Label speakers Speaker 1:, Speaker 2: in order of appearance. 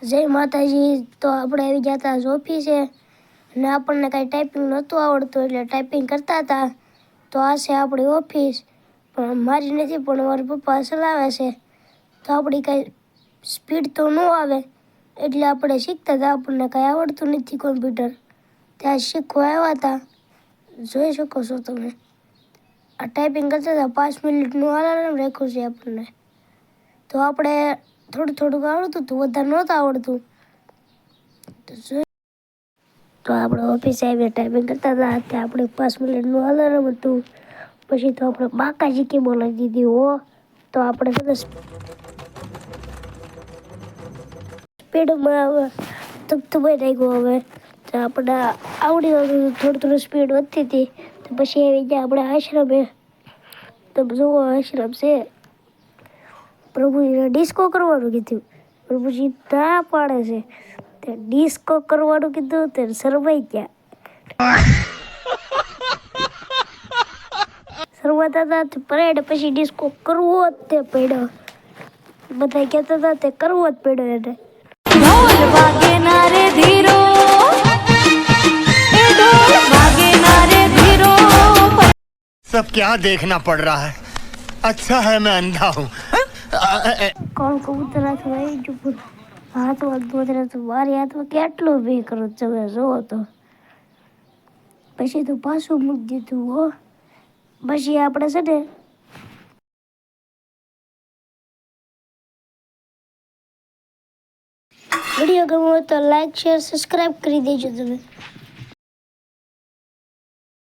Speaker 1: જય માતાજી. તો આપણે આવી ગયા હતા ઓફિસે અને આપણને કાંઈ ટાઈપિંગ નહોતું આવડતું એટલે ટાઈપિંગ કરતા હતા. તો આ છે આપણી ઓફિસ, પણ મારી નથી, પણ મારા પપ્પા ચલાવે છે. તો આપણી કાંઈ સ્પીડ તો ન આવે એટલે આપણે શીખતા હતા. આપણને કાંઈ આવડતું નથી કોમ્પ્યુટર. ત્યાં શીખવા આવ્યા હતા, જોઈ શકો છો તમે. આ ટાઈપિંગ કરતા હતા, 5 મિનિટનું અલાર્મ રાખ્યું છે આપણને. તો આપણે થોડું થોડુંક આવડતું હતું, વધારે નહોતું આવડતું. તો આપણે ઓફિસે આવીને ટાઈપિંગ કરતા હતા. ત્યાં આપણે 5 મિનિટનું અલાર્મ હતું. પછી તો આપણે બાકાજી કે બોલાવી દીધી હો. તો આપણે સરસ સ્પીડમાં હવે ધબધબાઈ નાખ્યું. હવે તો આપણે આવડી થોડું થોડું સ્પીડ વધતી હતી. તો પછી આવી ગયા આપણે આશ્રમે. તો જુઓ આશ્રમ છે. પ્રભુજીને ડિસ્કો કરવાનું કીધું, પ્રભુજી ના પાડે છે. તે ડિસ્કો કરવાનું કીધું તે શરમાઈ ગયા. શરમાતા હતા તે પરેડ પછી ડિસ્કો કરવો જ તે પડ્યો. બધા કહેતા હતા તે કરવો જ પડ્યો એને. ઢોલ વાગે ના રે ધીરો, એ ઢોલ વાગે ના રે ધીરો.
Speaker 2: सब क्या देखना पड़ रहा है? अच्छा है मैं अंधा हूँ.
Speaker 1: કોણ કબૂતર હાથમાં આવી ગયું, હાથમાં ગોતરા તો મારી હાથમાં કેટલું ભી કરું તમે જોવો તો. પછી તો પાછું મૂકી દીધું હો. પછી આપણે છે ને વિડીયો ગમ્યો તો લાઈક, શેર, સબસ્ક્રાઈબ કરી દેજો તમે.